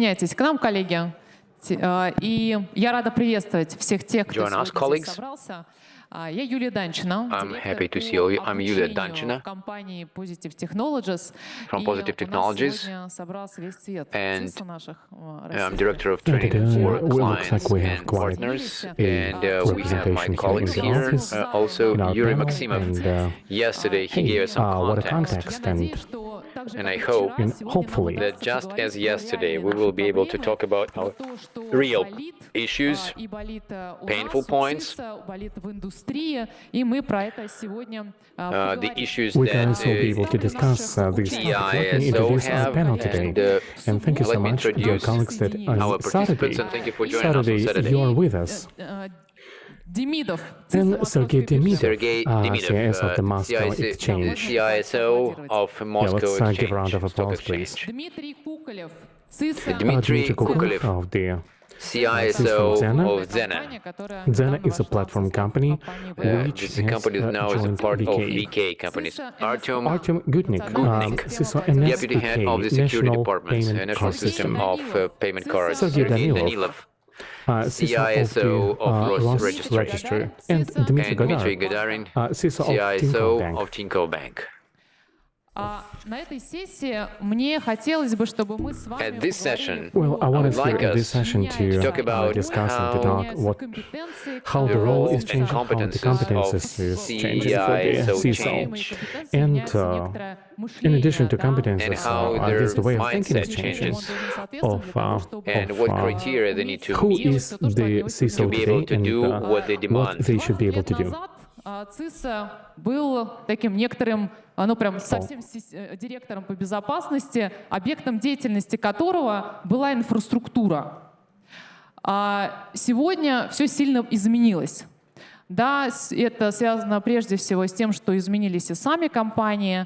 Присоединяйтесь к нам, коллеги. И я рада приветствовать всех тех, кто сегодня здесь собрался. Я Юлия Данчина, директор по обучению в компании Positive Technologies. From Positive Technologies, and I'm director of Today, training for it looks clients like we have and quite partners, a and we have my representation colleagues here in here, the office, also in our Yuri panel, Maximov. and Yesterday he hey, gave us some what a context, context, and I hope hopefully that just as yesterday we will be able to talk about our real issues, painful points, the issues we that can also be able to discuss this topic. Let me introduce our panel today, and thank you so much, dear colleagues, that our on participants, and thank you for joining us on Saturday. you are with us. And Sergey Demidov, CISO of the Moscow Exchange. CISO of Moscow Let's give a round of applause, please. Dmitry Dmitry Kukulev, of the CISO of Zena. Zena is a platform company which This company now is a joined part of VK. VK companies. Artyom Artyom Gutnik, CISO Deputy Head of the Security National Department, Payment National Card System of Payment Cards. Sergey Sergey Danilov, CISO of Ross Registry. And Dmitry And Dmitry Gadarin, Gadarin, CISO of Tinkoff Bank. На этой сессии мне хотелось бы, чтобы мы с вами At this session, Well, I I want would us like in this us session to talk to about discuss and to talk how the the role role is and changing, how the competences is changing for the CISO. And in addition to competences, how I guess the way of their thinking is mindset changing changes, of what criteria they need to who meet is the CISO to be able today to do and what they what demand. they should be able to do. CISO был таким некоторым, ну прям совсем директором по безопасности, объектом деятельности которого была инфраструктура. Сегодня все сильно изменилось. Да, это связано прежде всего с тем, что изменились и сами компании.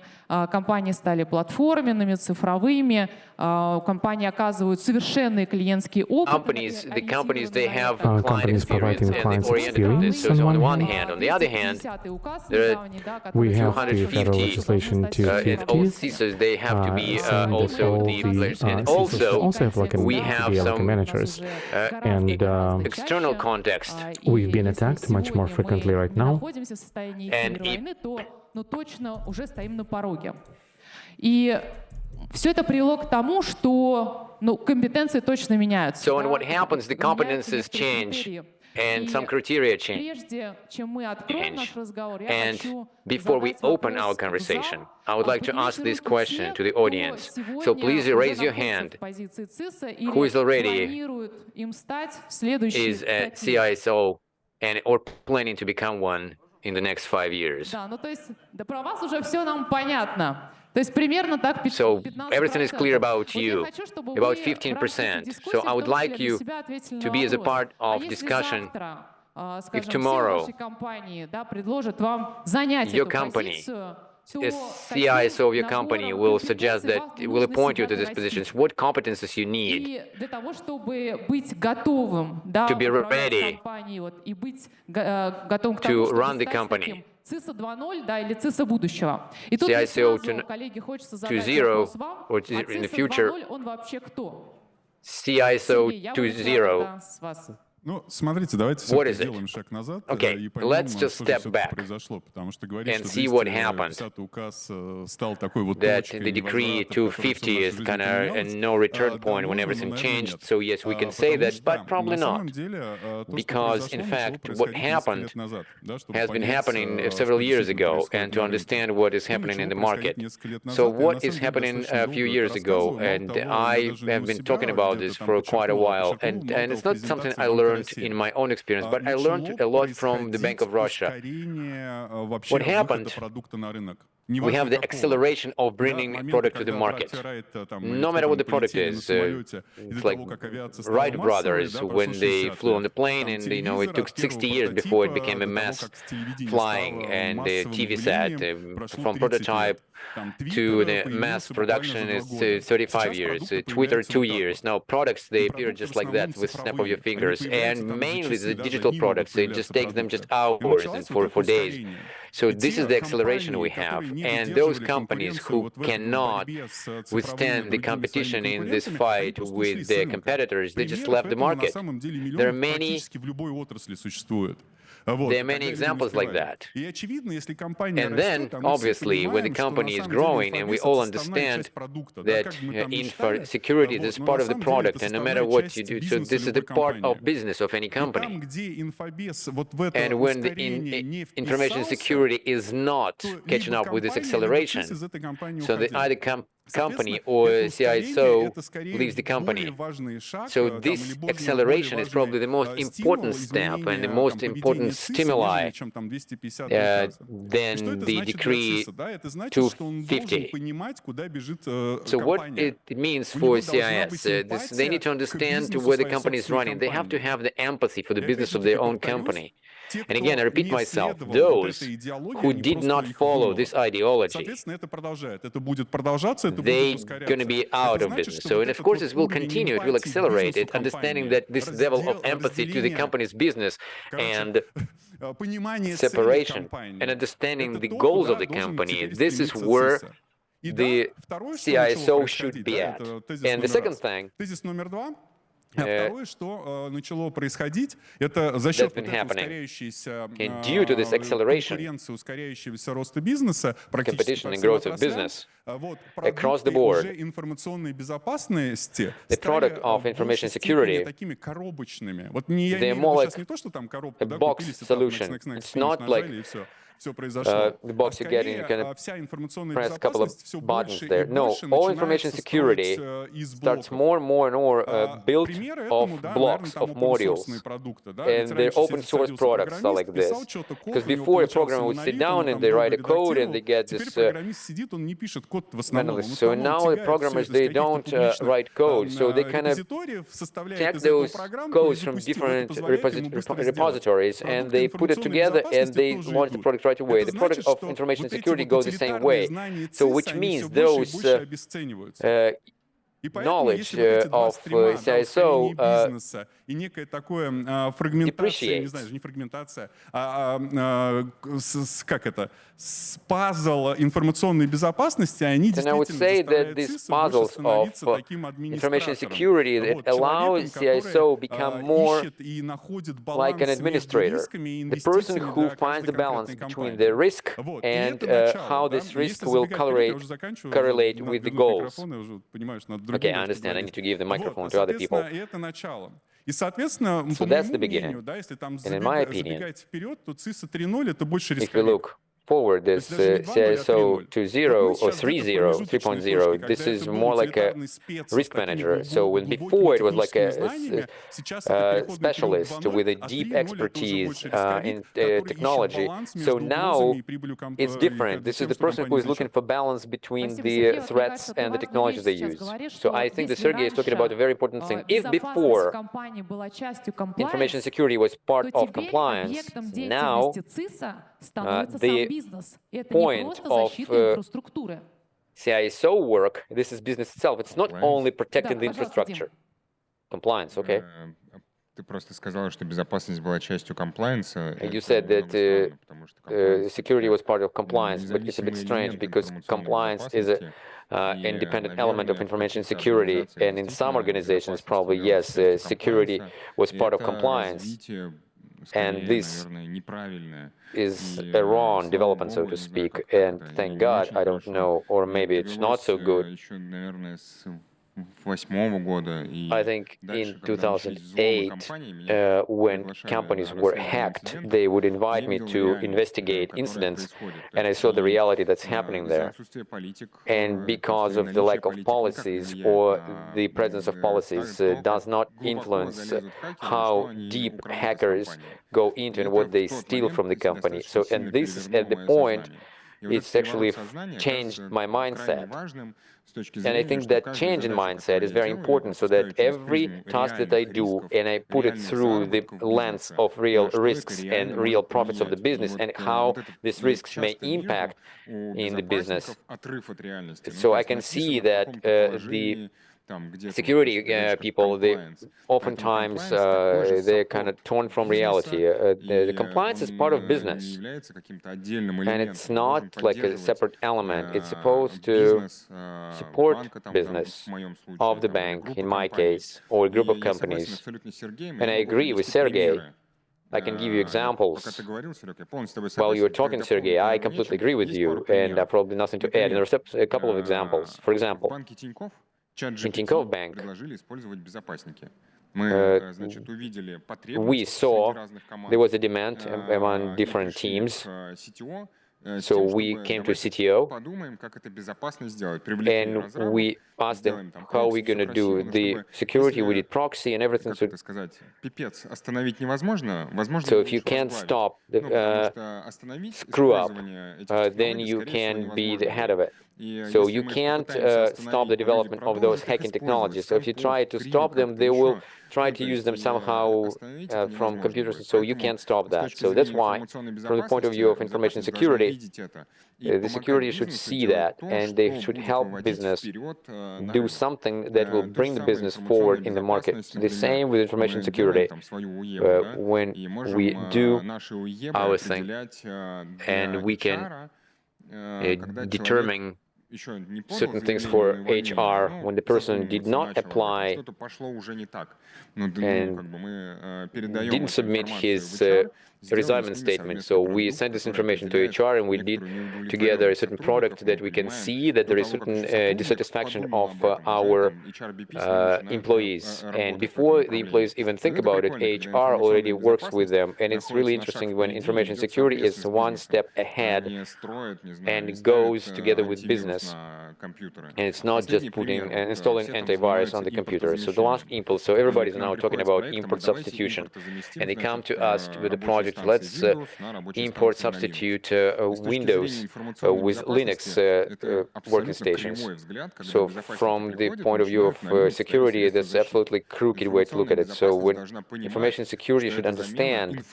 Компании стали платформенными, цифровыми. Компании оказывают совершенный клиентский опыт. Companies, they have client Companies providing experience, and clients they're oriented on this. experience So on on one one hand, hand, on the other hand, there are we have the federal 250 legislation and all 250. CISOs, they have to be saying that also all the the players. And CISOs also, have like we to have be like some managers. And external context. we've been attacked much more frequently right now. And но точно уже стоим на пороге. И все это привело к тому, что компетенции точно меняются. So, and what happens, the competences change, and some criteria change. Прежде чем мы откроем наш разговор, я And хочу before we open our conversation, I would like to ask this question to the audience. So please raise your hand. Who is already is a CISO and or planning to become one in the next 5 years? Да, ну то есть, да про вас уже все нам понятно. То есть примерно так 15%. So everything is clear about you, Вот я хочу, чтобы about вы 15%. в рамках So I дискуссии would в том like числе you для себя ответили to на be as a вопрос. part of Если discussion. завтра, If скажем, tomorrow все ваши компании, да, предложат вам занять your эту company, позицию, the CISO of your company will suggest that it will appoint you to these positions. What competences you need И для того, чтобы быть готовым, да, to be управлять ready компанией, вот, и быть готовым к to тому, чтобы run the стать company? таким CISO 2.0, да, или CISO будущего. И тут мне CISO сразу, коллеги, хочется задать 2.0 вопрос вам, or а in the CISO future, 2.0, он вообще кто? CISO Сергей, я бы начала 2.0. тогда с вас. Ну, смотрите, давайте What все-таки is it? сделаем шаг назад Okay, и поймем, let's just что же step все-таки back произошло. Потому что говорить, and что see what happened. 250 указ стал такой вот That точкой the decree невозврата, в которой всё в 250 нашей is жизни kind of a поменялось, no return да, point when можно, everything но, наверное, changed. нет. So yes, we can say Потому that, что but probably на самом not. деле то, что Because, произошло, in начало fact, what происходить несколько happened лет назад, да, чтобы has been понять, happening что several years действительно ago, происходит and to на рынке. understand what is Что happening in начало the происходить market. несколько лет So назад, и на what is самом деле happening достаточно a долго few это years ago, рассказываю. Мало and того, я I даже не have у been себя talking about где-то this там for quite a почерпнул, while, почерпнул, and мало it's того, not something I презентации Банка learned России. in my own experience, but I learned Начало a lot from the Bank of происходить Russia. ускорение вообще What happened? выхода продукта на рынок. We Неважно have the какого. acceleration of Да, bringing моменты, product to the когда Враг market. Тирайт, там, No или кто matter what там the product полетели на is, самолете, и it's до like того, как авиация стала Wright массовой, brothers да, прошло when they 60 flew on the лет. plane, Там and it телевизор took от первого 60 years before it прототипа became a до того, mass как телевидение flying, стало and the массовым TV set явлением, прошло from 30 prototype лет. Там to Твиттер the появился mass буквально production за 2 is года. 35 Сейчас years, продукты Twitter появляются 2 вот так years. вот. Now products, they И appear продукты just в like that основном with snap of your цифровые. Они fingers, появляются and там за mainly часы, the даже digital дни могут products, it just появляться takes them just продукты. И вот hours началось and вот это for days. ускорение. So this is the acceleration we have. And those companies who cannot withstand the competition in this fight with their competitors, they just left the market. There are many examples like that. And then, obviously, when the company is growing, and we all understand that security is part of the product, and no matter what you do, so this is the part of business of any company. And when the information security is not catching up with this acceleration, so the either company or CISO leaves the company. So this acceleration is probably the most important step and the most important stimuli than the decree 250. So what it means for CIS, they need to understand where the company is running. They have to have the empathy for the business of their own company. And again, I repeat myself, those who did not follow this ideology, they're going to be out of business. So, and of course, it will continue, it will accelerate it, understanding that this level of empathy to the company's business and separation and understanding the goals of the company, this is where the CISO should be at. And the second thing, that's been happening. And due to this acceleration, competition and growth of business across the board, the product of information security, they're more like a box solution. It's not like the box you get and you can press a couple of buttons there. No, all information security starts more and more built of blocks, of modules. And their open source products are like this. Because before a programmer would sit down and they write a code and they get this manually. So now the programmers, they don't write code. So they kind of take those codes from different repositories and they put it together and they launch the product right away. The product of information security goes the same way. So which means those knowledge of CISO depreciates. And I would say that these puzzles of information security that allow CISO become more like an administrator, the person who finds the balance between the risk and how this risk will correlate with the goals. Okay, I understand. I need to give the microphone to other people. So that's the beginning. And in my opinion, if we look forward, this CISO 2.0 or 3.0, this is more like a risk manager. So when before it was like a specialist with a deep expertise in technology. So now it's different. This is the person who is looking for balance between the threats and the technologies they use. So I think that Sergey is talking about a very important thing. If before information security was part of compliance, now the point of CISO work, this is business itself. It's not only protecting the infrastructure. Compliance, okay? You said that security was part of compliance, but it's a bit strange because compliance is an independent element of information security. And in some organizations, probably, yes, security was part of compliance. And this is a wrong development, so to speak. And thank God, I don't know, or maybe it's not so good. I think in 2008, when companies were hacked, they would invite me to investigate incidents, and I saw the reality that's happening there. And because of the lack of policies or the presence of policies does not influence how deep hackers go into and what they steal from the company. So, and this is at the point, it's actually changed my mindset. And I think that change in mindset is very important, so that every task that I do, and I put it through the lens of real risks and real profits of the business and how these risks may impact in the business. So I can see that the security people, they oftentimes they're kind of torn from reality. The compliance is part of business, and it's not like a separate element. It's supposed to support business of the bank, in my case, or a group of companies. And I agree with Sergey. I can give you examples. While you were talking, Sergey, I completely agree with you, and probably nothing to add. And there's a couple of examples. For example, in Tinkoff Bank, we saw there was a demand among different teams. So we came to CTO and we asked them how we're going to do the security. We did proxy and everything. So if you can't stop the screw up, then you can be the head of it. So you can't stop the development of those hacking technologies. So if you try to stop them, they will try to use them somehow from computers. So you can't stop that. So that's why, from the point of view of information security, the security should see that, and they should help business do something that will bring the business forward in the market. The same with information security. When we do our thing, and we can determine certain things for HR when the person did not apply and didn't submit his resignment statement. So we sent this information to HR, and we did together a certain product that we can see that there is certain dissatisfaction of our employees. And before the employees even think about it, HR already works with them. And it's really interesting when information security is one step ahead and goes together with business. And it's not just putting and installing antivirus on the computer. So the last impulse, so everybody's now talking about import substitution. And they come to us with a project, let's import substitute Windows with Linux working stations. So from the point of view of security, that's absolutely crooked way to look at it. So when information security should understand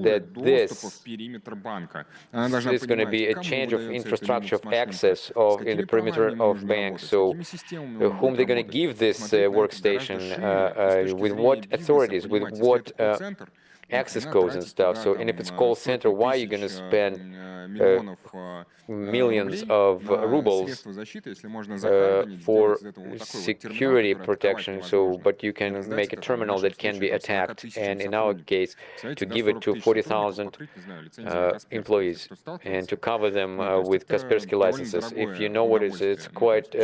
that this is going to be a change of infrastructure of access in the perimeter of banks. So whom they're going to give this workstation, with what authorities, with what access codes and stuff. So, and if it's call center, why are you going to spend millions of rubles for security protection? So, but you can make a terminal that can be attacked. And in our case, to give it to 40,000 employees and to cover them with Kaspersky licenses. If you know what it is, it's quite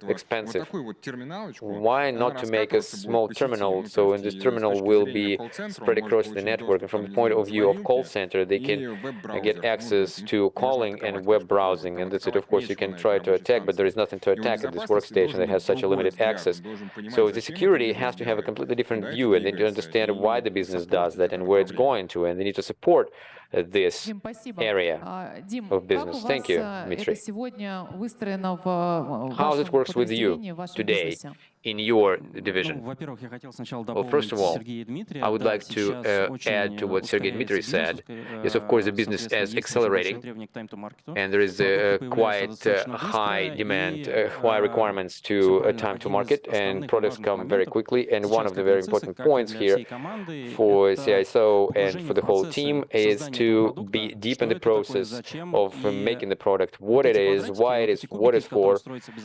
expensive. Why not to make a small terminal? So in this terminal will be spread across the network, and from the point of view of call center, they can get access to calling and web browsing, and that's it. Of course, you can try to attack, but there is nothing to attack at this workstation that has such a limited access. So the security has to have a completely different view, and they need to understand why the business does that and where it's going to, and they need to support this area of business. Thank you, Dmitry. How it works with you today in your division? Well, first of all, I would like to add to what Sergey Dmitry said. Yes, of course, the business is accelerating, and there is quite high demand, high requirements to time to market, and products come very quickly. And one of the very important points here for CISO and for the whole team is to be deep in the process of making the product, what it is, why it is, what it's for.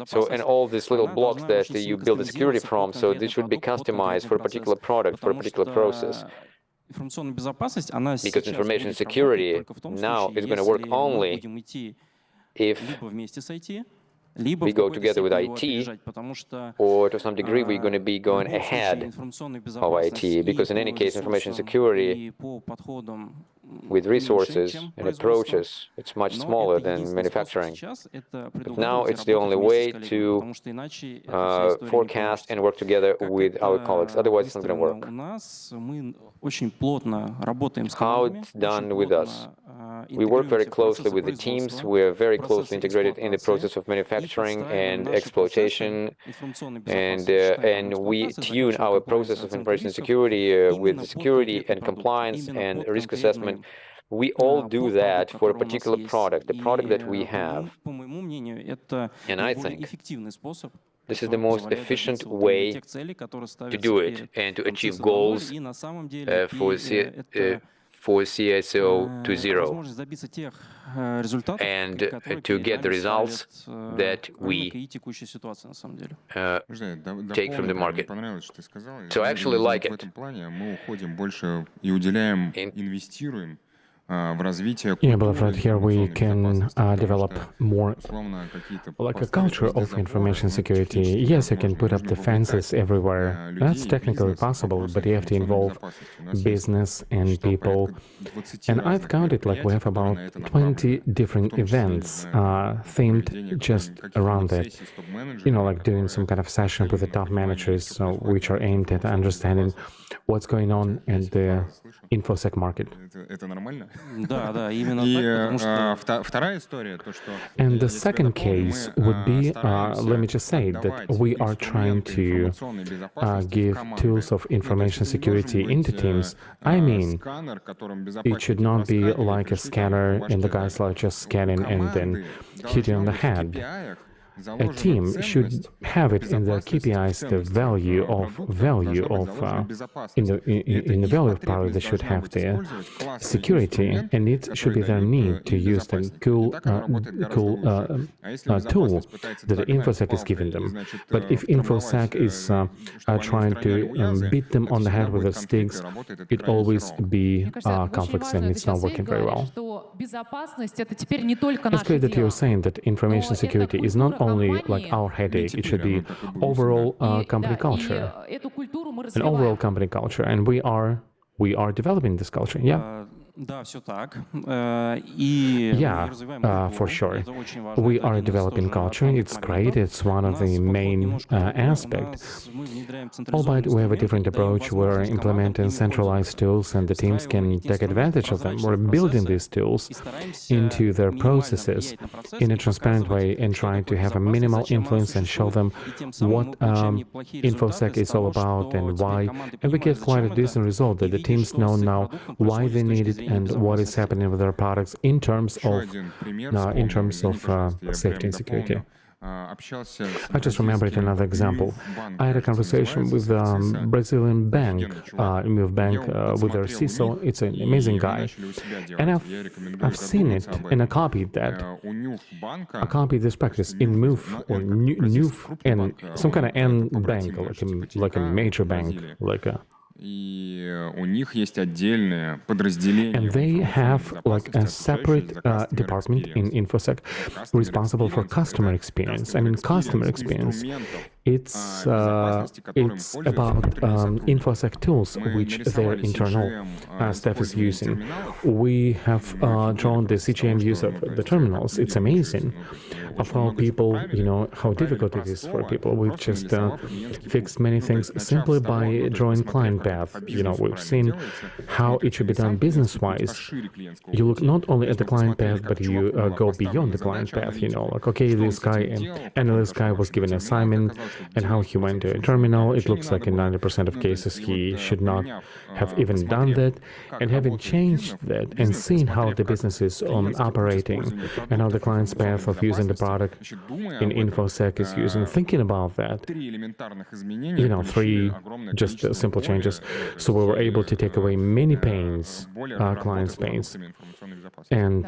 So, and all these little blocks that you build the security from, so this should be customized for a particular product, for a particular process. Because information security now is going to work only if we go together with IT, or to some degree we're going to be going ahead of IT, because in any case information security with resources and approaches, it's much smaller than manufacturing. But now it's the only way to forecast and work together with our colleagues, otherwise it's not going to work. How it's done with us? We work very closely with the teams. We are very closely integrated in the process of manufacturing and exploitation, and we tune our process of information security with security and compliance and risk assessment. We all do that for a particular product, the product that we have. And I think This is the most efficient way to do it and to achieve goals for CISO 2.0 and to get the results that we take from the market. So I actually like it. Yeah, I believe right here we can develop more like a culture of information security. Yes, you can put up defenses everywhere. That's technically possible, but you have to involve business and people. And I've counted like we have about 20 different events themed just around it. You know, like doing some kind of session with the top managers, which are aimed at understanding what's going on in the InfoSec market. And the second case would be, let me just say that we are trying to give tools of information security into teams. I mean, it should not be like a scanner and the guys are just scanning and then hitting on the head. A team should have it in their KPIs, the value of in the value of power they should have their security, and it should be their need to use the cool tool that the InfoSec is giving them. But if InfoSec is trying to beat them on the head with the sticks, it always be conflicts and it's not working very well. It's great that you're saying that information security is not only like our headache, it should be overall company culture, an overall company culture, and we are developing this culture. Yeah. For sure. We are developing culture. It's great. It's one of the main aspects. Albeit we have a different approach. We're implementing centralized tools and the teams can take advantage of them. We're building these tools into their processes in a transparent way and trying to have a minimal influence and show them what InfoSec is all about and why. And we get quite a decent result that the teams know now why they need it and what is happening with their products in terms of safety and security. I just remembered another example. I had a conversation with a Brazilian bank, with their CISO. It's an amazing guy, and I've seen it, and I copied that. I copied this practice in MOVE or NUF and some kind of N bank, like a major bank, like a. And they have like a separate department in InfoSec responsible for customer experience. I mean, customer experience. It's about InfoSec tools which their internal staff is using. We have drawn the CGM use of the terminals. It's amazing of how people, how difficult it is for people. We've just fixed many things simply by drawing client path. We've seen how it should be done business-wise. You look not only at the client path, but you go beyond the client path. Like, okay, this guy, analyst guy was given an assignment, and how he went to a terminal. It looks like in 90% of cases he should not have even done that. And having changed that and seen how the business is operating and how the client's path of using the product in InfoSec is using, thinking about that, 3 just simple changes. So we were able to take away many pains, clients' pains, and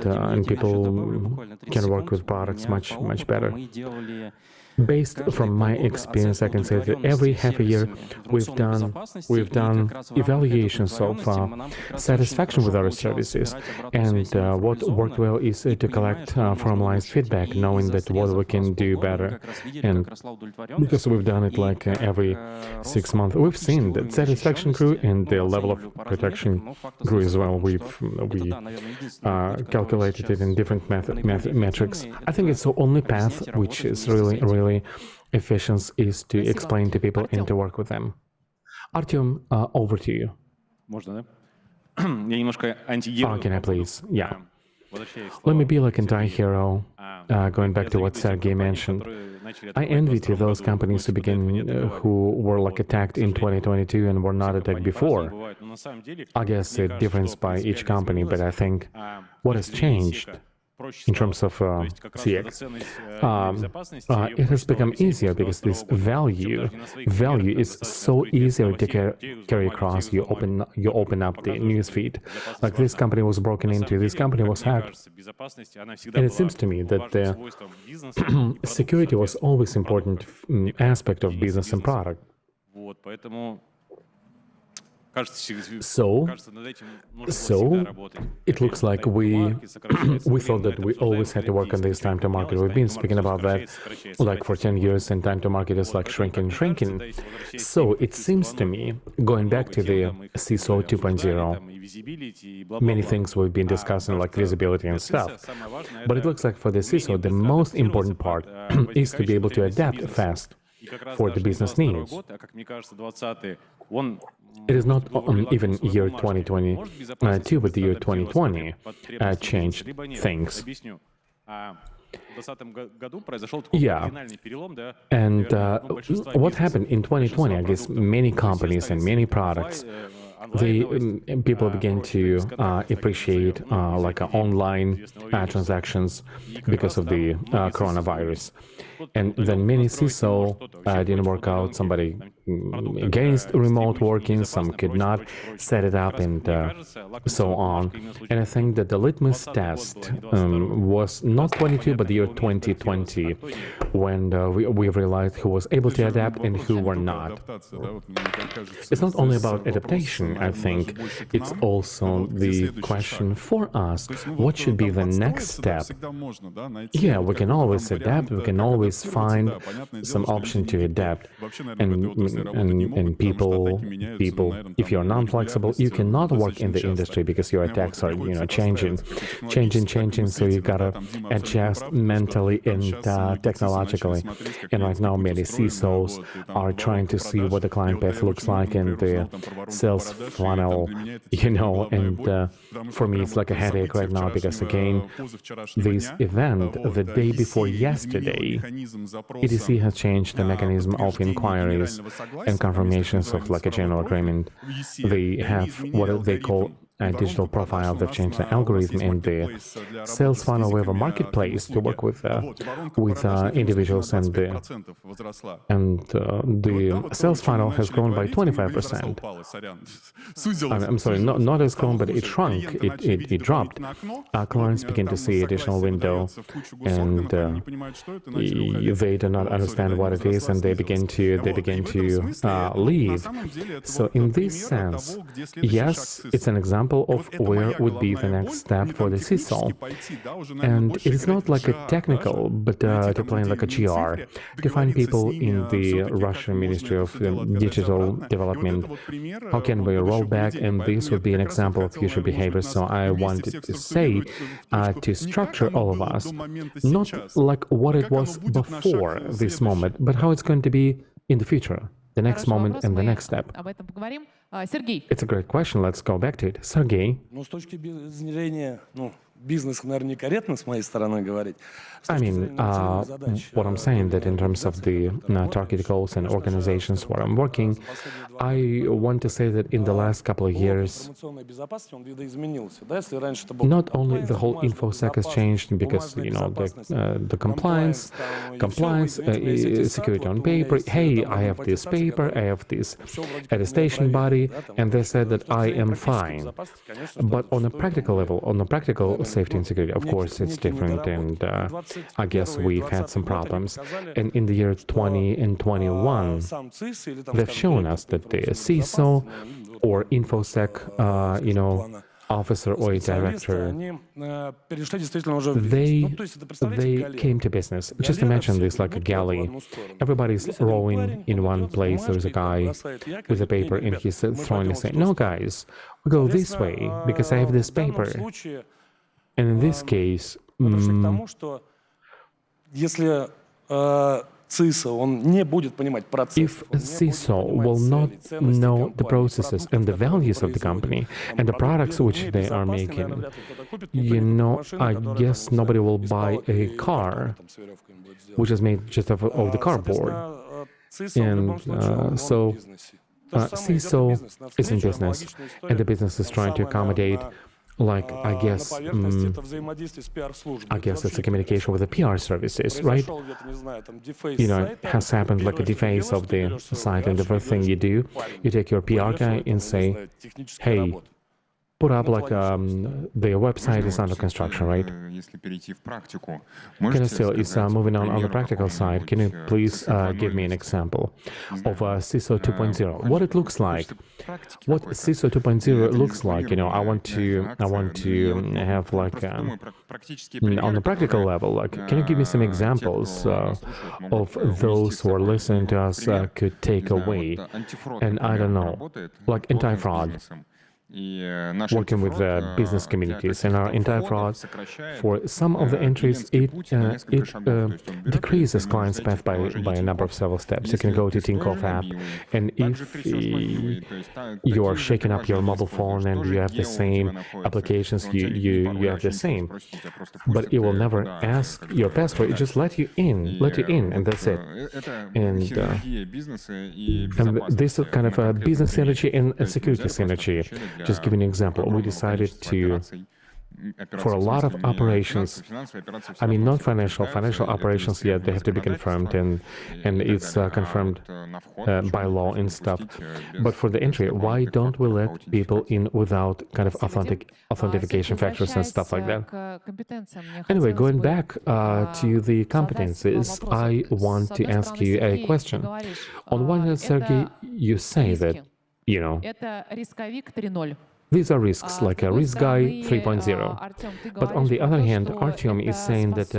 people can work with products much better. Based from my experience, I can say that every half a year we've done evaluations of satisfaction with our services, and what worked well is to collect formalized feedback, knowing that what we can do better. And because we've done it like every 6 months, we've seen that satisfaction grew and the level of protection grew as well. We calculated it in different metrics. I think it's the only path which is really efficient is to explain to people and to work with them. Artyom, over to you. Can I please? Yeah. Let me be like anti-hero, going back to what Sergey mentioned. I envy those companies who were like attacked in 2022 and were not attacked before. I guess it differs by each company, but I think what has changed in terms of CX. It has become easier because this value is so easier to carry across. You open up the newsfeed. Like this company was broken into, this company was hacked. And it seems to me that the security was always important aspect of business and product. So it looks like we thought that we always had to work on this time to market. We've been speaking about that like for 10 years, and time to market is like shrinking. So it seems to me, going back to the CISO 2.0, many things we've been discussing like visibility and stuff. But it looks like for the CISO, the most important part is to be able to adapt fast for the business needs. It is not even year 2022, but the year 2020 changed things. Yeah, and what happened in 2020, I guess many companies and many products, people began to appreciate like online transactions because of the coronavirus. And then many CISO didn't work out. Somebody against remote working, some could not set it up, and so on. And I think that the litmus test was not 22, but the year 2020, when we realized who was able to adapt and who were not. It's not only about adaptation, I think. It's also the question for us, what should be the next step? Yeah, we can always adapt, we can always find some option to adapt. And people, if you're non-flexible, you cannot work in the industry because your attacks are, changing. So you gotta adjust mentally and technologically. And right now, many CISOs are trying to see what the client path looks like and the sales funnel, and for me, it's like a headache right now because, again, this event, the day before yesterday, EDC has changed the mechanism of inquiries and confirmations of like a general agreement. They have what they call a digital profile. They've changed the algorithm in the sales funnel. We have a marketplace to work with individuals, and the sales funnel has grown by 25%. I'm sorry, not as grown, but it shrunk. It dropped. Our clients begin to see additional window, and they do not understand what it is, and they begin to leave. So in this sense, yes, it's an example of where would be the next step for the CISO. And it is not like a technical, but to plan like a GR, to find people in the Russian Ministry of Digital Development. How can we roll back? And this would be an example of future behavior. So I wanted to say, to structure all of us, not like what it was before this moment, but how it's going to be in the future. The next moment and the next step. It's a great question. Let's go back to it. Sergey. I mean, what I'm saying that in terms of the target goals and organizations where I'm working, I want to say that in the last couple of years, not only the whole InfoSec has changed because, the compliance, security on paper, hey, I have this paper, I have this attestation body, and they said that I am fine. But on a practical level, on a practical safety and security, of course, it's different, and I guess we've had some problems. And in the year 20 and 21, they've shown us that the CISO or InfoSec, officer or a director, they came to business. Just imagine this like a galley. Everybody's rowing in one place. There's a guy with a paper and he's throwing and saying, no, guys, we go this way because I have this paper. And in this case, if CISO will not know the processes and the values of the company and the products which they are making, I guess nobody will buy a car which is made just of the cardboard. And so CISO is in business, and the business is trying to accommodate like, I guess it's a communication with the PR services, right? You know, it has happened like a deface of the site, and the first thing you do, you take your PR guy and say, hey, put up like the website is under construction, right? Can you still, it's moving on the practical side. Can you please give me an example of CISO 2.0? What it looks like? What CISO 2.0 looks like? You know, I want to have like on the practical level. Like, can you give me some examples of those who are listening to us could take away? And I don't know, like anti-fraud. Working with the business communities and our anti-fraud, for some of the entries, it decreases client's path by a number of several steps. You can go to Tinkoff app, and if you are shaking up your mobile phone and you have the same applications, you have the same, but it will never ask your password. It just let you in, and that's it. And this kind of a business synergy and a security synergy. Just giving an example, we decided to, for a lot of operations, I mean, not financial operations yet, they have to be confirmed, and it's confirmed by law and stuff. But for the entry, why don't we let people in without kind of authentication factors and stuff like that? Anyway, going back to the competencies, I want to ask you a question. On one hand, Sergey, you say that, you know, these are risks, like a risk guy 3.0. But on the other hand, Artyom is saying that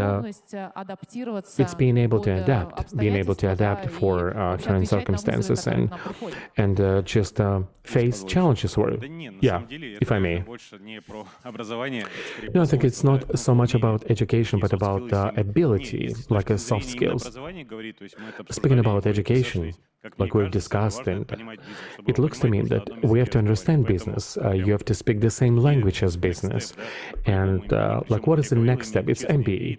it's being able to adapt for current circumstances and just face challenges. Or, yeah, if I may. No, I think it's not so much about education, but about ability, like a soft skills. Speaking about education, like we've discussed, and it looks to me that we have to understand business. You have to speak the same language as business. And like, what is the next step? It's MBA.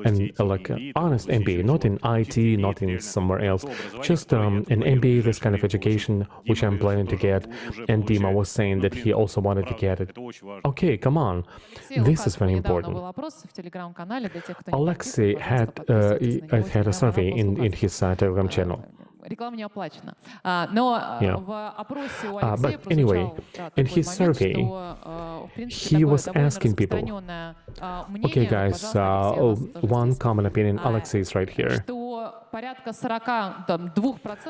And like honest MBA, not in IT, not in somewhere else. Just an MBA, this kind of education, which I'm planning to get. And Dima was saying that he also wanted to get it. Okay, come on. This is very important. Alexei had a survey in his Telegram channel. But anyway, in his survey, he was asking people, okay guys, one common opinion, Alexei is right here,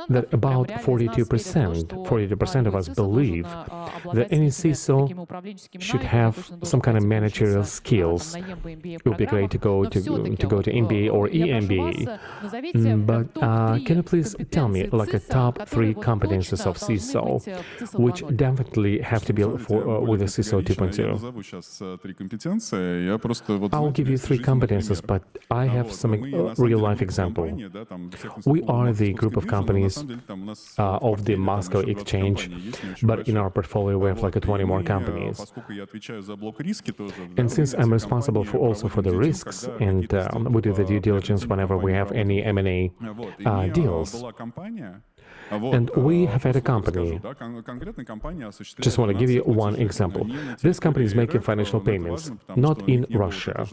that about 42% of us believe that any CISO should have some kind of managerial skills. It would be great to go to MBA or EMBA. But can you please tell me like a top 3 competences of CISO, which definitely have to be with the CISO 2.0? I'll give you 3 competences, but I have some real-life example. We are the group of companies of the Moscow exchange, but in our portfolio we have like 20 more companies. And since I'm responsible also for the risks, and we do the due diligence whenever we have any M&A deals. And we have had a company, just want to give you one example. This company is making financial payments, not in Russia.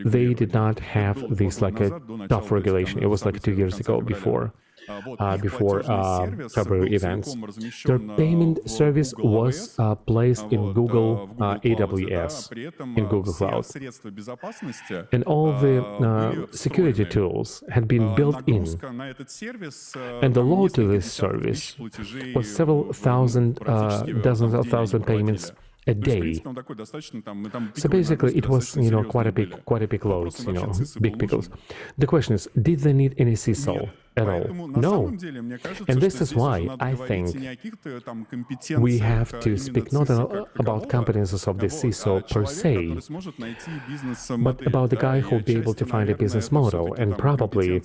They did not have this like a tough regulation. It was like 2 years ago before February events. Their payment service was placed in Google AWS, in Google Cloud. And all the security tools had been built in. And the load to this service was several thousand, dozens of thousand payments a day. So basically, it was, you know, quite a big loads, you know, big pickles. The question is, did they need any CISO at all? No. And this is why I think we have to speak not about competences of the CISO per se, but about the guy who will be able to find a business model, and probably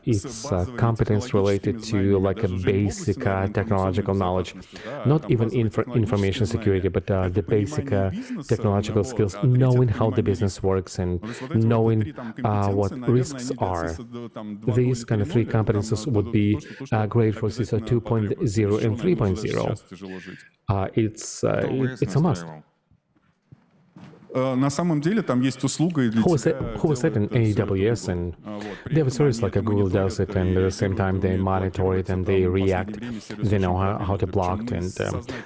it's competence related to like a basic technological knowledge, not even information security, but the basic technological skills, knowing how the business works and knowing what risks are. These kind of 3 competences would be great for CISO 2.0 and 3.0. It's a must. на самом деле там есть услуга и для who тебя was it in AWS, and they have a service like a Google does it, and at the same time they monitor it and they react. They know how to block, and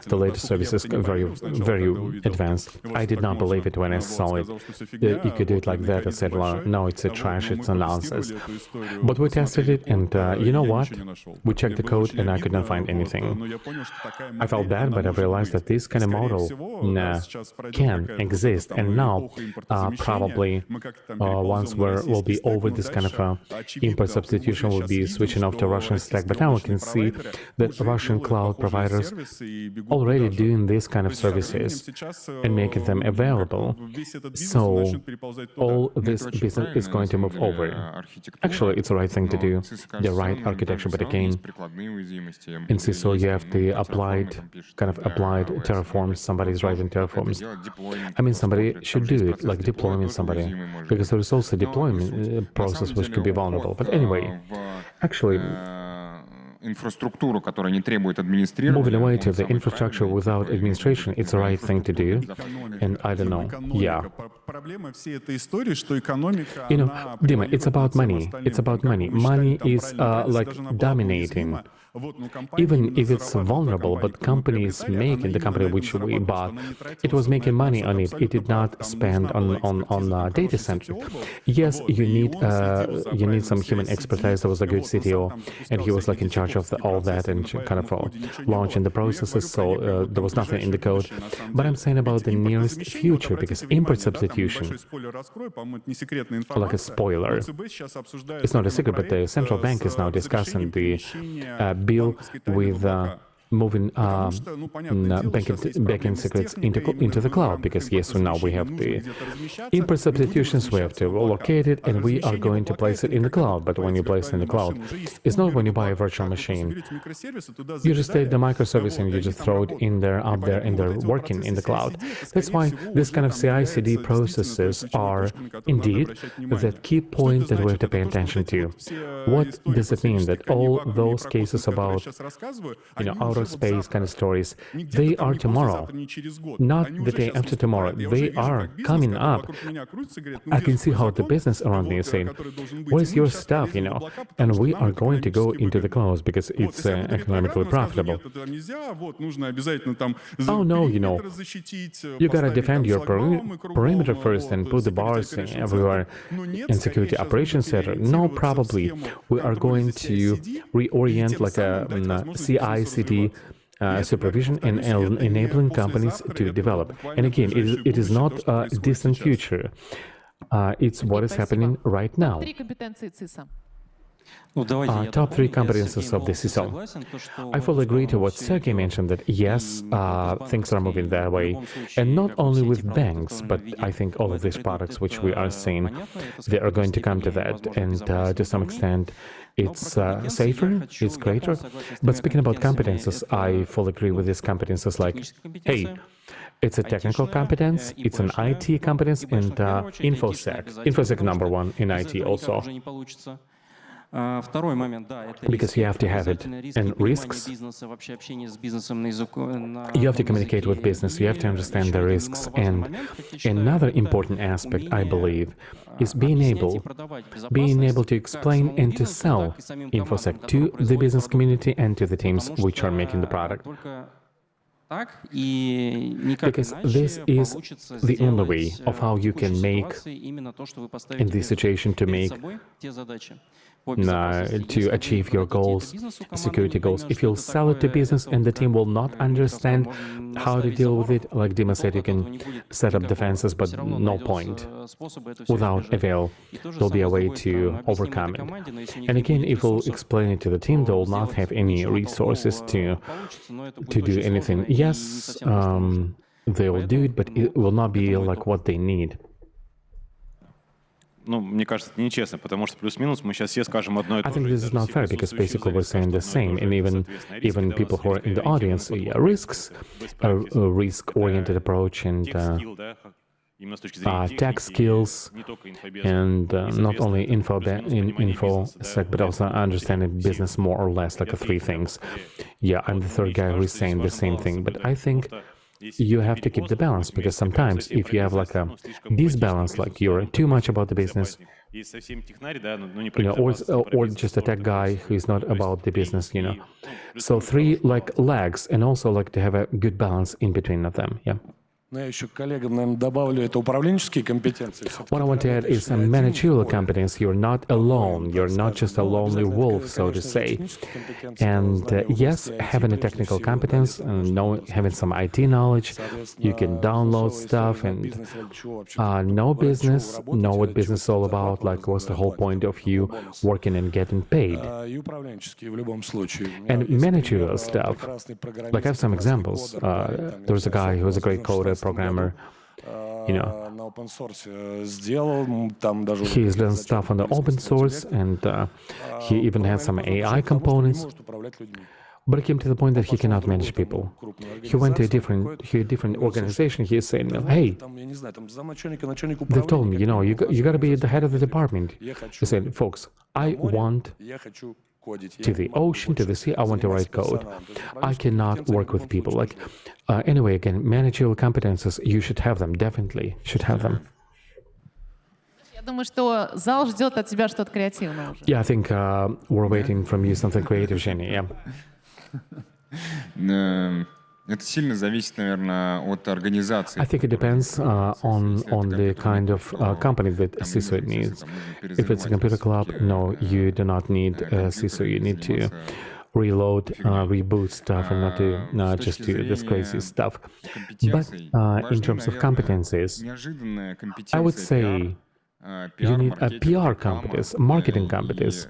the latest service is very, very advanced. I did not believe it when I saw it. You could do it like that. I said, well, no, it's a trash, it's a nonsense. But we tested it, and you know what? We checked the code, and I could not find anything. I felt bad, but I realized that this kind of model can exist, and now probably once we'll be over this kind of import substitution, we'll be switching off to Russian stack. But now we can see that Russian cloud providers already doing this kind of services and making them available. So all this business is going to move over. Actually, it's the right thing to do, the right architecture. But again, in CISO, you have the applied Terraforms. Somebody's writing Terraforms. I mean, somebody should do it, like deploying somebody, because there is also a deployment process which could be vulnerable. But anyway, actually, moving away to the infrastructure without administration, it's the right thing to do. And I don't know, yeah. You know, Dima, it's about money. It's about money. Money is like dominating. Even if it's vulnerable, but companies making the company which we bought, it was making money on it. It did not spend on data center. Yes, you need some human expertise. There was a good CTO, and he was like in charge of all that and kind of launching the processes. So there was nothing in the code. But I'm saying about the nearest future, because import substitution, like a spoiler, it's not a secret, but the central bank is now discussing the bill with moving banking secrets into the cloud, because yes, so now we have the import substitutions, we have to locate it, and we are going to place it in the cloud. But when you place it in the cloud, it's not when you buy a virtual machine. You just take the microservice and you just throw it in there, up there, and they're working in the cloud. That's why this kind of CI/CD processes are indeed that key point that we have to pay attention to. What does it mean? That all those cases about, outer space kind of stories, they are tomorrow, not the day after tomorrow. They are coming up. I can see how the business around me is saying, where's your stuff, And we are going to go into the clouds because it's economically profitable. Oh no, you gotta defend your perimeter first and put the bars everywhere in security operations center. No, probably we are going to reorient like a CI/CD supervision and enabling companies to develop. And again, it is not a distant future. It's what is happening right now. Top three competencies of the CISO. I fully agree to what Sergey mentioned, that yes, things are moving that way. And not only with banks, but I think all of these products which we are seeing, they are going to come to that. And to some extent, it's safer, it's greater. But speaking about competences, I fully agree with these competences like, hey, it's a technical competence, it's an IT competence, and InfoSec. InfoSec number one in IT also. Because you have to have it. And risks, you have to communicate with business, you have to understand the risks. And another important aspect, I believe, is being able to explain and to sell InfoSec to the business community and to the teams which are making the product. Because this is the only way of how you can make, in this situation, to achieve your goals, security goals. If you'll sell it to business and the team will not understand how to deal with it, like Dima said, you can set up defenses, but no point. Without avail, there'll be a way to overcome it. And again, if we'll explain it to the team, they will not have any resources to do anything. Yes, they will do it, but it will not be like what they need. I think this is not fair, because basically we're saying the same, and even people who are in the audience, risks, a risk-oriented approach, and tech skills, and not only InfoSec, but also understanding business more or less, like three things. Yeah, I'm the third guy who is saying the same thing, but I think you have to keep the balance, because sometimes if you have like a disbalance, like you're too much about the business, or just a tech guy who is not about the business, So three like legs, and also like to have a good balance in between of them. Yeah. Но я еще коллегам, наверное, добавлю это управленческие компетенции. What I want to add is a managerial competence. You're not alone. You're not just a lonely wolf, so to say. And yes, having a technical competence, having some IT knowledge, you can download stuff and know business, know what business is all about, like what's the whole point of you working and getting paid. And managerial stuff, like I have some examples. There's a guy who's a great coder, programmer, he's done stuff on the open source, and he even has some AI components, but it came to the point that he cannot manage people. He went to a different organization. He is saying, hey, they've told me, you got to be at the head of the department. He said, folks, I want to the ocean, to the sea, I want to write code. I cannot work with people. Like, anyway, again, managerial competences, you should have them, definitely should have them. Я думаю, что зал ждет от тебя что-то креативное уже. Yeah, I think we're waiting from you something creative, Jenny. Yeah. Это сильно зависит, наверное, от организации. I think it depends on the kind of company that CISO needs. If it's a computer club, no, you do not need a CISO. You need to reload, reboot stuff, and not just do this crazy stuff. But in terms of competencies, I would say you need a PR competence, marketing competence,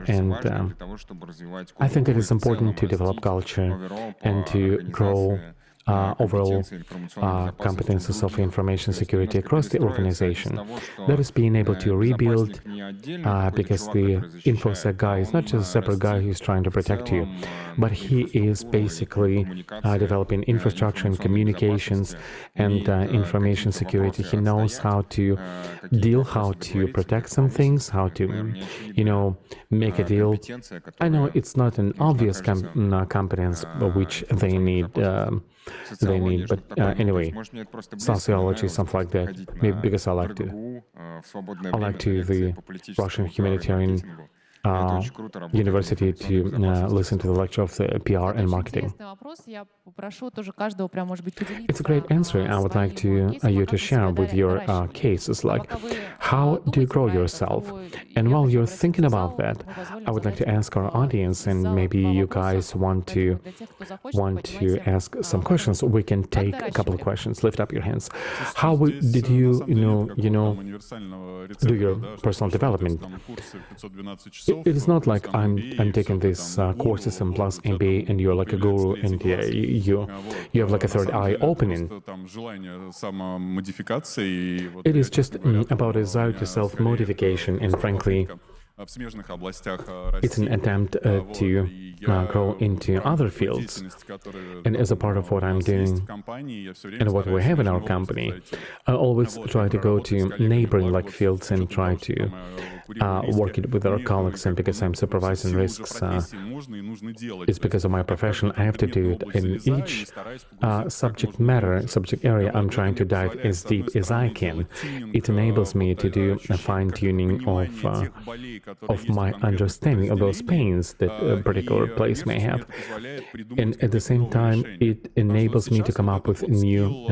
and I think it is important to develop culture and to grow overall competences of information security across the organization. That is being able to rebuild, because the InfoSec guy is not just a separate guy who's trying to protect you, but he is basically developing infrastructure and communications and information security. He knows how to deal, how to protect some things, how to, make a deal. I know it's not an obvious competence which they need, but anyway, sociology, something like that. Maybe because I like to the Russian humanitarian university to listen to the lecture of the PR and marketing. It's a great answer. I would like you to share with your cases, like how do you grow yourself? And while you're thinking about that, I would like to ask our audience, and maybe you guys want to ask some questions. We can take a couple of questions. Lift up your hands. How did you do your personal development? It is not like I'm taking these courses and plus MBA and you're like a guru and you have like a third eye opening. It is just about a desire to self-modification, and frankly, it's an attempt to grow into other fields. And as a part of what I'm doing and what we have in our company, I always try to go to neighboring fields and try to work it with our colleagues. And because I'm supervising risks, it's because of my profession, I have to do it. In each subject area, I'm trying to dive as deep as I can. It enables me to do a fine-tuning of my understanding of those pains that a particular place may have. And at the same time, it enables me to come up with a new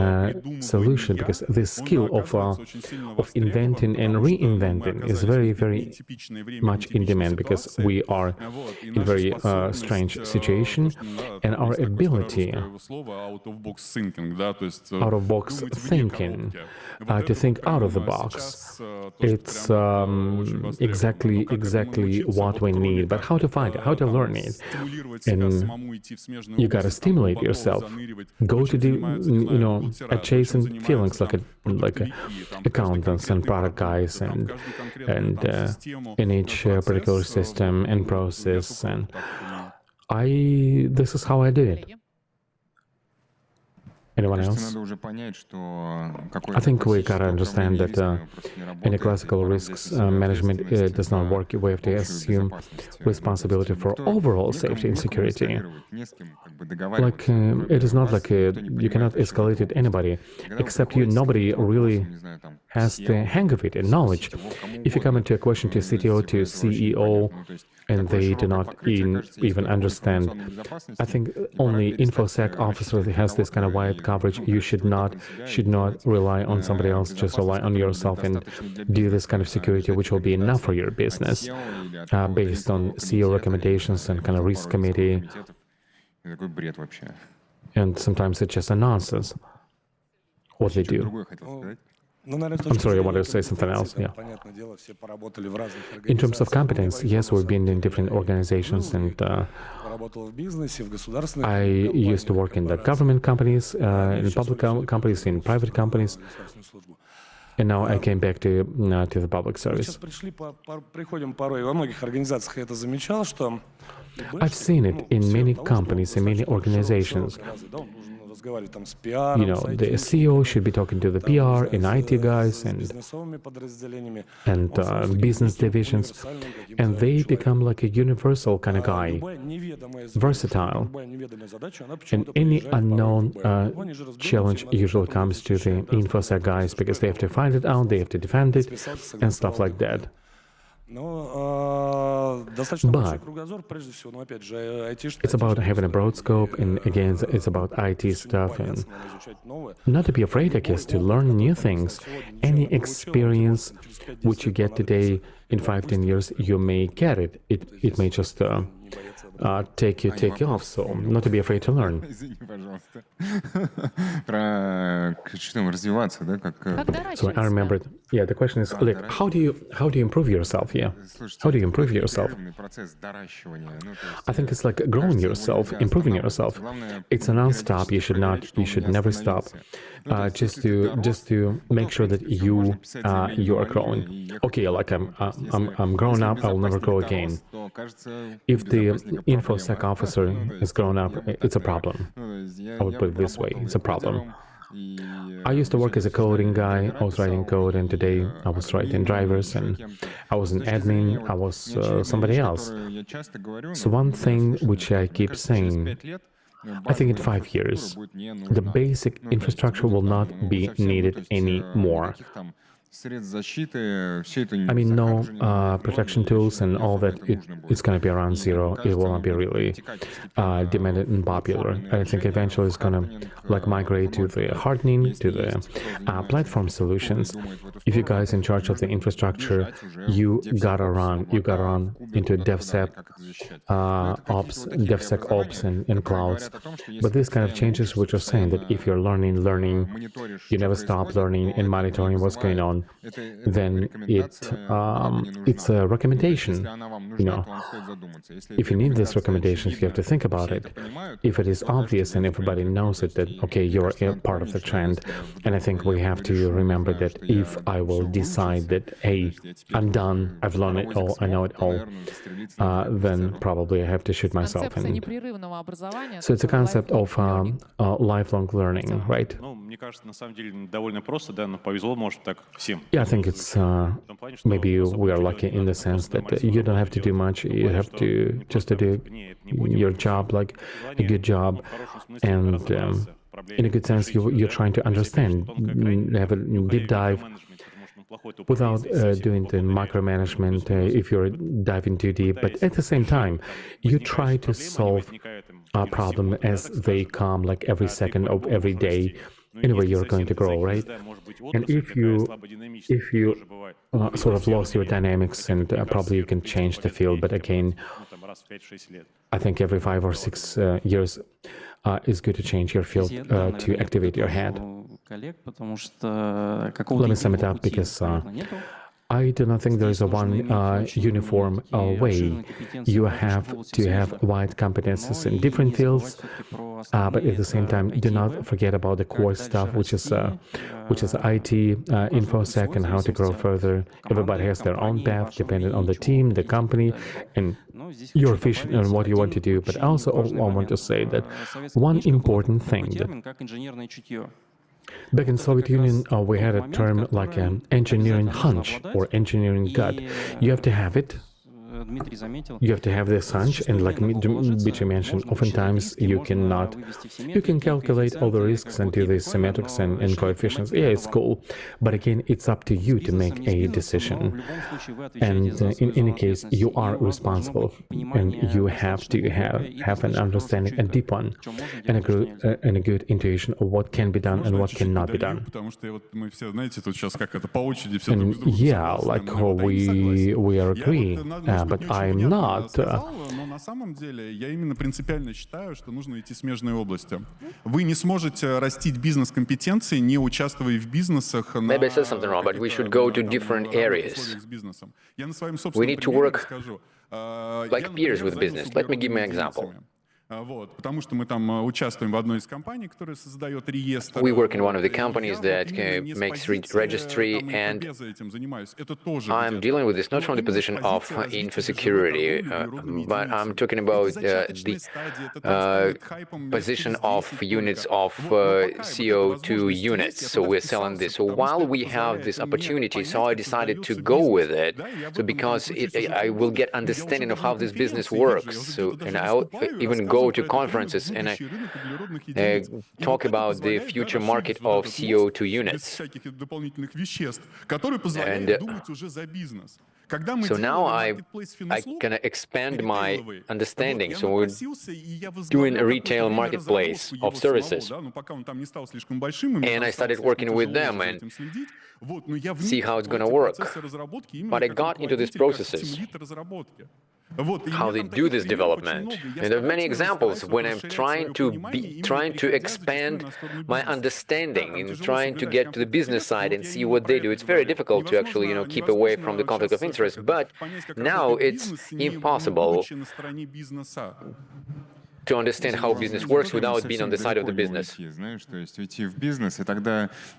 solution, because this skill of inventing and reinventing is very, very much in demand, because we are in a very strange situation, and our ability out-of-box thinking, to think out of the box, it's exactly what we need, but how to find it, how to learn it. And you got to stimulate yourself. Go to the adjacent feelings like accountants and product guys and in each particular system and process. And this is how I do it. Anyone else? I think we gotta understand that any classical risks management does not work. We have to assume responsibility for overall safety and security. Like it is not like you cannot escalate it anybody, except you. Nobody really has the hang of it and knowledge. If you come into a question to CTO, to CEO, and they do not even understand, I think only InfoSec officer that has this kind of wide coverage. You should not rely on somebody else. Just rely on yourself and do this kind of security, which will be enough for your business, based on CEO recommendations and kind of risk committee. And sometimes it's just a nonsense what they do. I'm sorry, I wanted to say something else. Yeah. In terms of competence, yes, we've been in different organizations, and I used to work in the government companies, in public companies, in private companies, and now I came back to the public service. I've seen it in many companies, in many organizations. You know, the CEO should be talking to the PR and IT guys and business divisions, and they become like a universal kind of guy, versatile. And any unknown challenge usually comes to the InfoSec guys because they have to find it out, they have to defend it, and stuff like that. But it's about having a broad scope, and again, it's about IT stuff, and not to be afraid, I guess, to learn new things. Any experience which you get today, in 5-10 years, you may get it. It may just take you off, so not to be afraid to learn. So I remembered. Yeah, the question is, like, how do you improve yourself? Yeah, how do you improve yourself? I think it's like growing yourself, improving yourself. It's a non-stop. You should never stop. Just to make sure that you are growing. Okay, like I'm grown up. I'll never grow again. If the InfoSec officer is grown up, it's a problem. I would put it this way: it's a problem. I used to work as a coding guy. I was writing code, and today I was writing drivers, and I was an admin. I was somebody else. So one thing which I keep saying, I think in 5 years, the basic infrastructure will not be needed anymore. I mean, no protection tools and all that, it's going to be around zero. It will not be really demanded and popular. I think eventually it's going to like migrate to the hardening, to the platform solutions. If you guys in charge of the infrastructure, you gotta run into DevSecOps and clouds. But this kind of changes what you're saying, that if you're learning, you never stop learning and monitoring what's going on, then it's a recommendation. You know, if you need these recommendations, you have to think about it. If it is obvious and everybody knows it, that okay, you're a part of the trend, and I think we have to remember that if I will decide that, hey, I'm done, I've learned it all, I know it all, then probably I have to shoot myself. And so it's a concept of lifelong learning, right? Yeah, I think it's maybe we are lucky in the sense that you don't have to do much. You have to just to do your job, like a good job, and in a good sense, you're trying to understand, have a deep dive without doing the micromanagement if you're diving too deep. But at the same time, you try to solve a problem as they come, like every second of every day. Anyway, you're going to grow, right? And if you sort of lost your dynamics, and probably you can change the field, but again, I think every 5 or 6 years is good to change your field to activate your head. Let me sum it up, because I do not think there is a one uniform way. You have to have wide competences in different fields, but at the same time, do not forget about the core stuff, which is IT, infosec, and how to grow further. Everybody has their own path, depending on the team, the company, and your vision and what you want to do. But also, I want to say that one important thing that back in Soviet Union, we had a term like an engineering hunch or engineering gut. You have to have it. You have to have this hunch, and like Dmitry mentioned, oftentimes you can calculate all the risks and do the symmetrics and coefficients. Yeah, it's cool, but again, it's up to you to make a decision. And in any case, you are responsible, and you have to have an understanding, a deep one, and a good intuition of what can be done and what cannot be done. And yeah, like we are agreeing. But I'm not. Но на самом деле я именно принципиально считаю, что нужно идти в смежные области. Вы не сможете растить бизнес-компетенции, не участвуя в бизнесах. Maybe I said something wrong, but we should go to different areas. We need to work like peers with business. Let me give you an example. Потому что мы там участвуем в одной из компаний, которая создает реестр. We work in one of the companies that makes registry, and I'm dealing with this not from the position of infosecurity, but I'm talking about the position of units of CO2 units. So we're selling this. So while we have this opportunity, so I decided to go with it. So because I will get understanding of how this business works. So and I'll even go to conferences and I talk about the future market of CO2 units. And so now I can expand my understanding. So we're doing a retail marketplace of services. And I started working with them and see how it's going to work. But I got into these processes, how they do this development. And there are many examples when I'm trying to expand my understanding and trying to get to the business side and see what they do. It's very difficult to actually, keep away from the conflict of interest. But now it's impossible to understand how business works without being on the side of the business.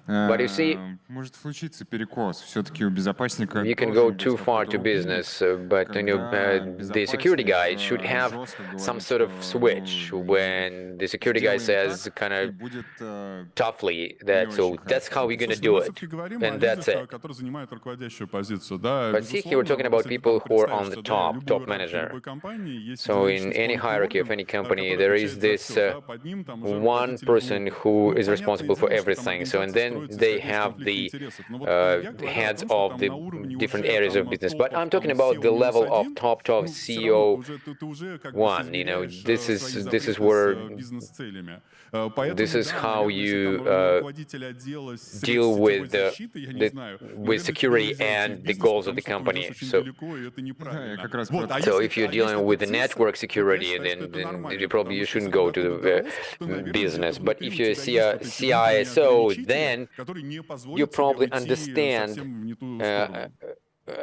But you see, you can go too far to business, but the security guy should have some sort of switch when the security guy says kind of toughly that, so that's how we're going to do it, and that's it. But see, here we're talking about people who are on the top manager. So in any hierarchy of any company, there is this one person who is responsible for everything. So, and then they have the heads of the different areas of business. But I'm talking about the level of top CEO one. This is where this is how you deal with with security and the goals of the company. So if you're dealing with the network security, then you shouldn't go to the business. But if you're a CISO, then you probably understand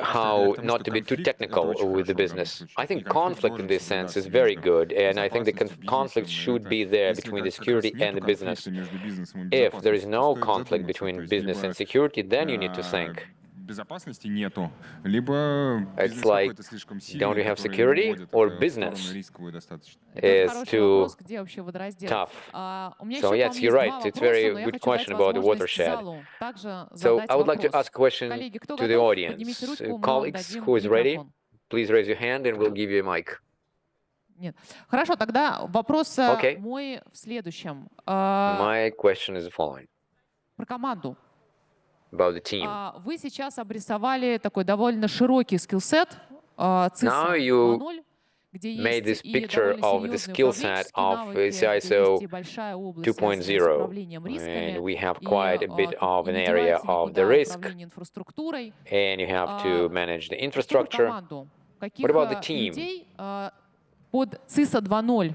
how not to be too technical with the business. I think conflict in this sense is very good, and I think the conflict should be there between the security and the business. If there is no conflict between business and security, then you need to think. It's like, don't you have security, or business is too tough? So yes, you're right. It's a very good question about the watershed. So I would like to ask a question to the audience. Colleagues, who is ready? Please raise your hand and we'll give you a mic. Нет. Хорошо, тогда вопрос мой в следующем. My question is the following. Про команду. About the team. Вы сейчас обрисовали такой довольно широкий скиллсет Now you made this picture of the skill set of CISO 2.0, and we have quite a bit of an area of the risk, and you have to manage the infrastructure. What about the team? Под CISO 2.0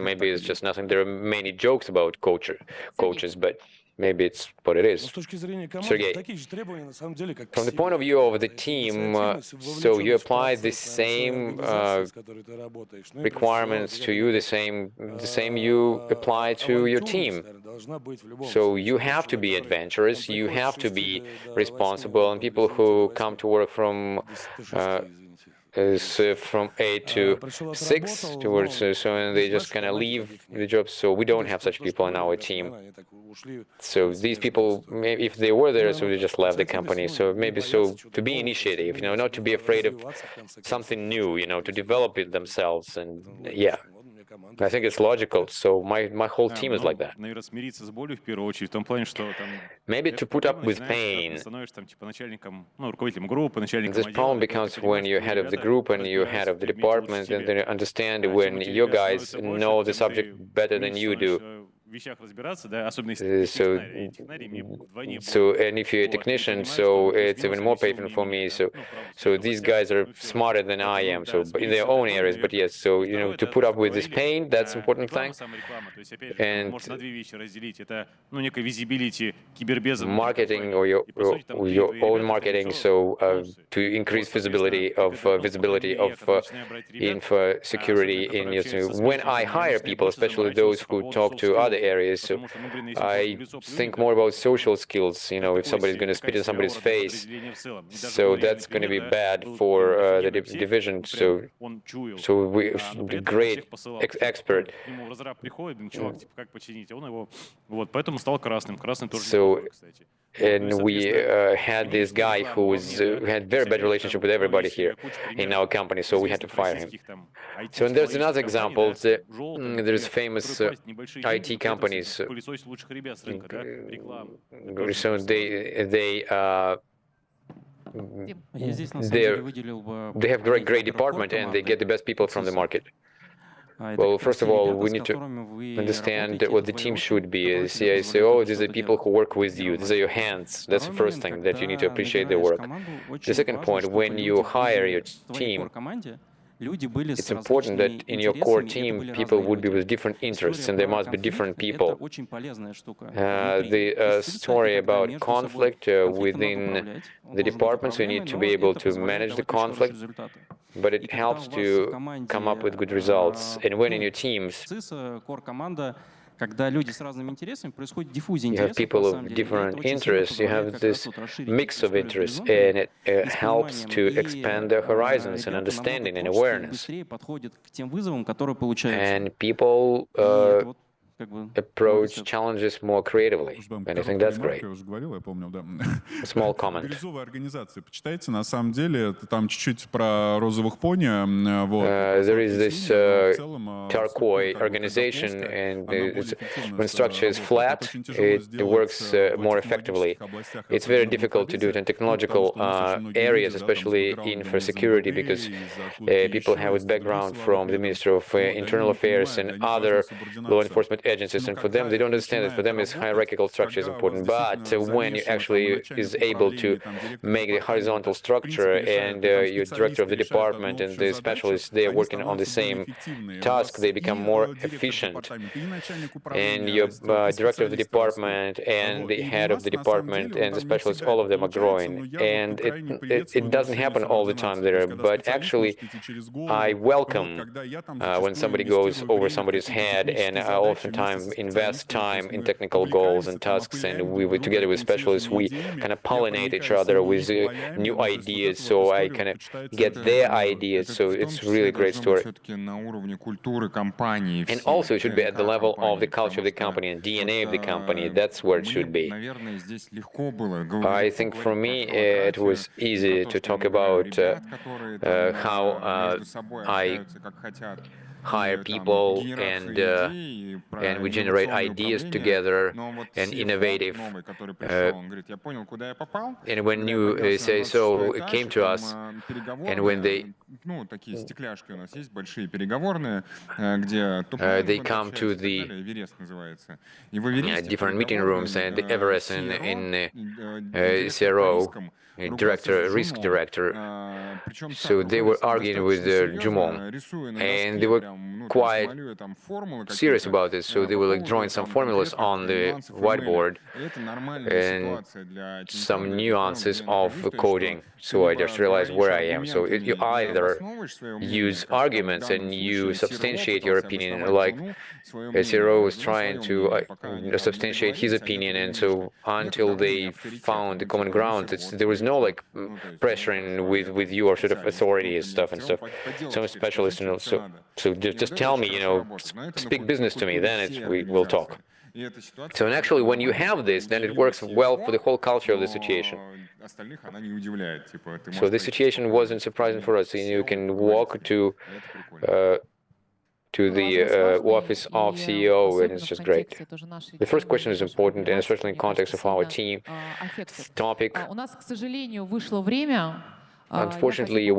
and maybe it's just nothing. There are many jokes about coaches, but maybe it's what it Но is. с точки зрения команды, Sergey, такие же требования, на самом деле, как к from the себе. point of view of the Эти team, инициативность, so you вовлеченность в apply the процесс, своей same организации, с которой ты работаешь. Ну и прежде всего, requirements я to you, думаю, the same you apply to your team. авантюрность, наверное, должна быть в любом So случае. you Тот have to человек, be который adventurous, там you приходит have с to 6 be до 8 responsible, and там, people извините, до who 8, come to work from до 6, извините. is from 8 to 6 towards, so and they just kind of leave the job. So we don't have such people in our team. So these people, maybe if they were there, so they just left the company. So maybe so to be initiative, not to be afraid of something new, to develop it themselves. And yeah, I think it's logical. So my whole team is like that. Maybe to put up with pain. This problem becomes when you're head of the group and you're head of the department, and then you understand when your guys know the subject better than you do. And if you're a technician, so it's even more painful for me. So these guys are smarter than I am, so in their own areas. But yes, so to put up with this pain, that's important thing. And marketing or your own marketing, so to increase visibility of info security in your. When I hire people, especially those who talk to other areas, so I think more about social skills. If somebody's going to spit in somebody's face, so that's going to be bad for the division. So we great expert. So. And we had this guy who had very bad relationship with everybody here in our company, so we had to fire him. So and there's another example. There's famous IT companies. So they have great department and they get the best people from the market. Well, first of all, we need to understand what the team should be. CISO, these are people who work with you. These are your hands. That's the first thing, that you need to appreciate their work. The second point, when you hire your team, it's important that in your core team, people would be with different interests, and there must be different people. The story about conflict within the departments, we need to be able to manage the conflict, but it helps to come up with good results. And when in your teams, you have people of different interests, you have this mix of interests, and it helps to expand their horizons and understanding and awareness. And people approach challenges more creatively, and I think that's great. A small comment. There is this turquoise organization, and when structure is flat, it works more effectively. It's very difficult to do it in technological areas, especially infrastructure, because people have a background from the Ministry of Internal Affairs and other law enforcement agencies, and for them, they don't understand it. For them, it's hierarchical structure is important. But when you actually is able to make the horizontal structure, and your director of the department and the specialists, they are working on the same task, they become more efficient. And your director of the department and the head of the department and the specialists, all of them are growing. And it doesn't happen all the time there, but actually, I welcome when somebody goes over somebody's head, and I oftentimes invest time in technical goals and tasks, and we together with specialists, we kind of pollinate each other with new ideas, so I kind of get their ideas, so it's really a great story. And also, it should be at the level of the culture of the company and DNA of the company. That's where it should be. I think for me, it was easy to talk about how I hire people, and we generate ideas together and innovative. And when new CISO came to us, and when they come to the different meeting rooms, and the Everest in CRO, risk director, so they were arguing with Jumong, and they were quite serious about this. So they were drawing some formulas on the whiteboard and some nuances of coding. So I just realized where I am. So you either use arguments and you substantiate your opinion, like SRO was trying to substantiate his opinion, and so until they found the common ground, there was there's no like pressuring with your sort of authority and stuff. So I'm a specialist, so just tell me, speak business to me, then we'll talk. So and actually, when you have this, then it works well for the whole culture of the situation. So this situation wasn't surprising for us. You can walk to the office of CEO, and it's just great. The first question is important, and especially in context of our team topic. Unfortunately,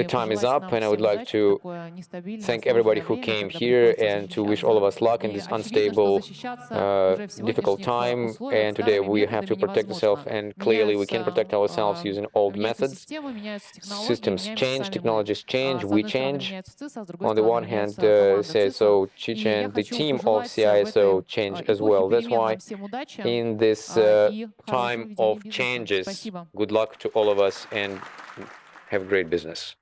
the time is up, and I would like to thank everybody who came here and to wish all of us luck in this unstable, difficult time. And today we have to protect ourselves, and clearly we can protect ourselves using old methods. Systems change, technologies change, we change. On the one hand, CISO Chicha and the team of CISO change as well. That's why in this time of changes, good luck to all of us and have great business.